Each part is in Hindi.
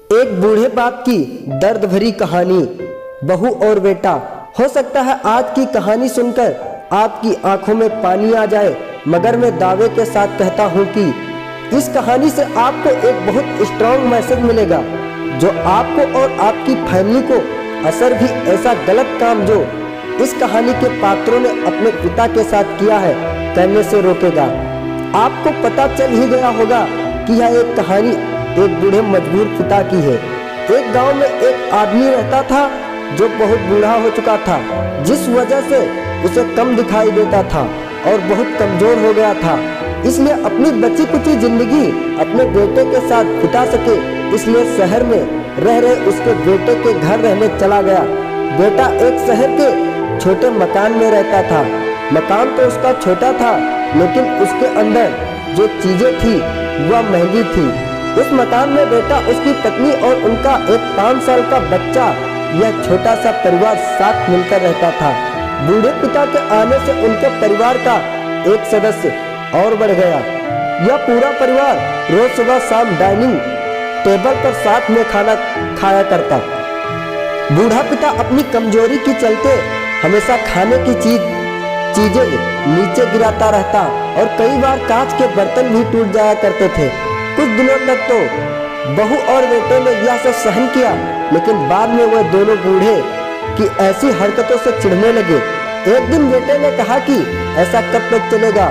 एक बूढ़े बाप की दर्द भरी कहानी, बहू और बेटा। हो सकता है आज की कहानी सुनकर आपकी आंखों में पानी आ जाए, मगर मैं दावे के साथ कहता हूँ कि इस कहानी से आपको एक बहुत स्ट्रॉन्ग मैसेज मिलेगा, जो आपको और आपकी फैमिली को असर भी ऐसा गलत काम जो इस कहानी के पात्रों ने अपने पिता के साथ किया है करने से रोकेगा। आपको पता चल ही गया होगा कि यह एक कहानी एक बूढ़े मजबूर पिता की है। एक गांव में एक आदमी रहता था जो बहुत बूढ़ा हो चुका था, जिस वजह से उसे कम दिखाई देता था और बहुत कमजोर हो गया था। इसलिए अपनी बची कुची जिंदगी अपने बेटे के साथ बिता सके, इसलिए शहर में रह रहे उसके बेटे के घर रहने चला गया। बेटा एक शहर के छोटे मकान में रहता था। मकान तो उसका छोटा था, लेकिन उसके अंदर जो चीजें थी वह महंगी थी। उस मकान में बेटा, उसकी पत्नी और उनका एक 5 साल का बच्चा, यह छोटा सा परिवार साथ मिलकर रहता था। बूढ़े पिता के आने से उनके परिवार का एक सदस्य और बढ़ गया। यह पूरा परिवार रोज सुबह शाम डाइनिंग टेबल पर साथ में खाना खाया करता। बूढ़ा पिता अपनी कमजोरी के चलते हमेशा खाने की चीजें नीचे गिराता रहता और कई बार कांच के बर्तन भी टूट जाया करते थे। कुछ दिनों तक तो बहू और बेटे ने यह सब सहन किया, लेकिन बाद में वह दोनों बूढ़े की ऐसी हरकतों से चिढ़ने लगे। एक दिन बेटे ने कहा कि ऐसा कब तक चलेगा,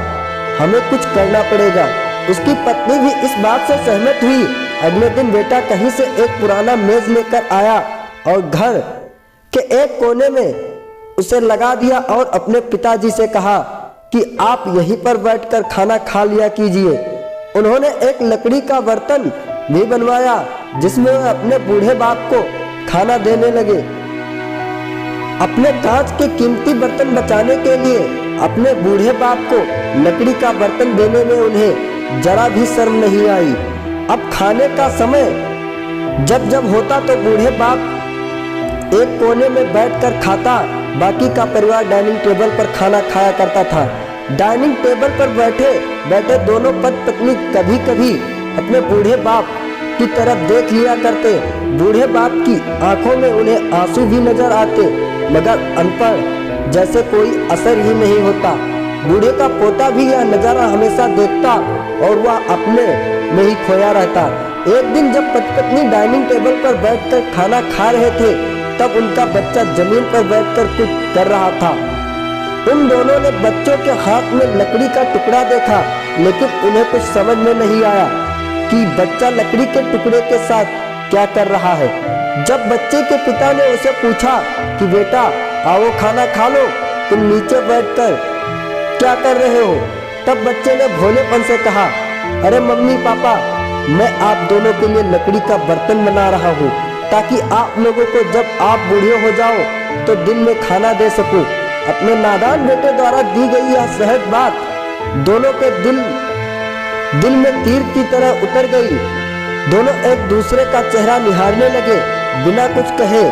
हमें कुछ करना पड़ेगा। उसकी पत्नी भी इस बात से सहमत हुई। अगले दिन बेटा कहीं से एक पुराना मेज लेकर आया और घर के एक कोने में उसे लगा दिया और अपने पिताजी से कहा कि आप यहीं पर बैठकर खाना खा लिया कीजिए। उन्होंने एक लकड़ी का बर्तन भी बनवाया जिसमें वह अपने बूढ़े बाप को खाना देने लगे। अपने कांच के कीमती बर्तन बचाने के लिए अपने बूढ़े बाप को लकड़ी का बर्तन देने में उन्हें जरा भी शर्म नहीं आई। अब खाने का समय जब जब होता तो बूढ़े बाप एक कोने में बैठकर खाता, बाकी का परिवार डाइनिंग टेबल पर खाना खाया करता था। डाइनिंग टेबल पर बैठे बैठे दोनों पति पत्नी कभी कभी अपने बूढ़े बाप की तरफ देख लिया करते। बूढ़े बाप की आंखों में उन्हें आंसू भी नजर आते, मगर उन पर जैसे कोई असर ही नहीं होता। बूढ़े का पोता भी यह नजारा हमेशा देखता और वह अपने में ही खोया रहता। एक दिन जब पति पत्नी डाइनिंग टेबल पर बैठकर खाना खा रहे थे, तब उनका बच्चा जमीन पर बैठकर कुछ कर रहा था। उन दोनों ने बच्चों के हाथ में लकड़ी का टुकड़ा देखा, लेकिन उन्हें कुछ समझ में नहीं आया कि बच्चा लकड़ी के टुकड़े के साथ क्या कर रहा है। जब बच्चे के पिता ने उसे पूछा कि बेटा आओ खाना खा लो, तुम नीचे बैठकर क्या कर रहे हो, तब बच्चे ने भोलेपन से कहा, अरे मम्मी पापा, मैं आप दोनों के लिए लकड़ी का बर्तन बना रहा हूँ, ताकि आप लोगों को जब आप बूढ़े हो जाओ तो दिन में खाना दे सकूं। अपने नादान बेटे द्वारा दी गई यह सहज बात दोनों के दिल में तीर की तरह उतर गई। दोनों एक दूसरे का चेहरा निहारने लगे। बिना कुछ कहे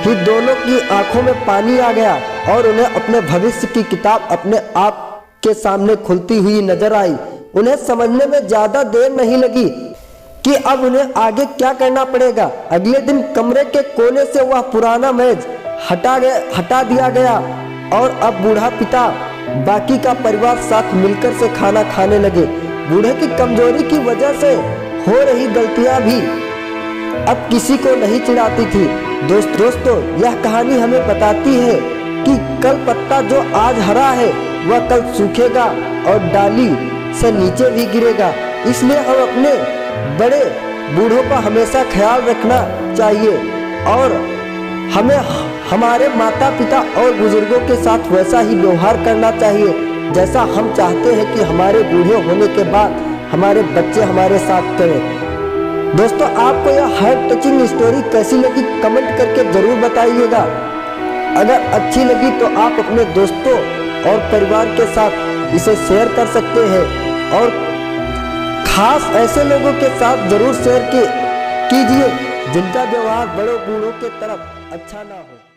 ही दोनों की आंखों में पानी आ गया और उन्हें अपने भविष्य की किताब अपने आप के सामने खुलती हुई नजर आई। उन्हें समझने में ज्यादा देर नहीं लगी कि अब उन्हें आगे क्या करना पड़ेगा। अगले दिन कमरे के कोने से वह पुराना मेज हटा दिया गया और अब बूढ़ा पिता बाकी का परिवार साथ मिलकर से खाना खाने लगे। बूढ़े की कमजोरी की वजह से हो रही गलतियां भी अब किसी को नहीं चिढ़ाती थी। दोस्तों, यह कहानी हमें बताती है कि कल पत्ता जो आज हरा है वह कल सूखेगा और डाली से नीचे भी गिरेगा। इसलिए हम अपने बड़े बूढ़ों का हमेशा ख्याल रखना चाहिए और हमें हमारे माता पिता और बुजुर्गों के साथ वैसा ही व्यवहार करना चाहिए जैसा हम चाहते हैं कि हमारे बूढ़े होने के बाद हमारे बच्चे हमारे साथ करें। दोस्तों, आपको यह हार्ट टचिंग स्टोरी कैसी लगी कमेंट करके जरूर बताइएगा। अगर अच्छी लगी तो आप अपने दोस्तों और परिवार के साथ इसे शेयर कर सकते हैं और खास ऐसे लोगों के साथ जरूर शेयर कीजिए जिनका व्यवहार बड़ों बूढ़ों के तरफ अच्छा ना हो।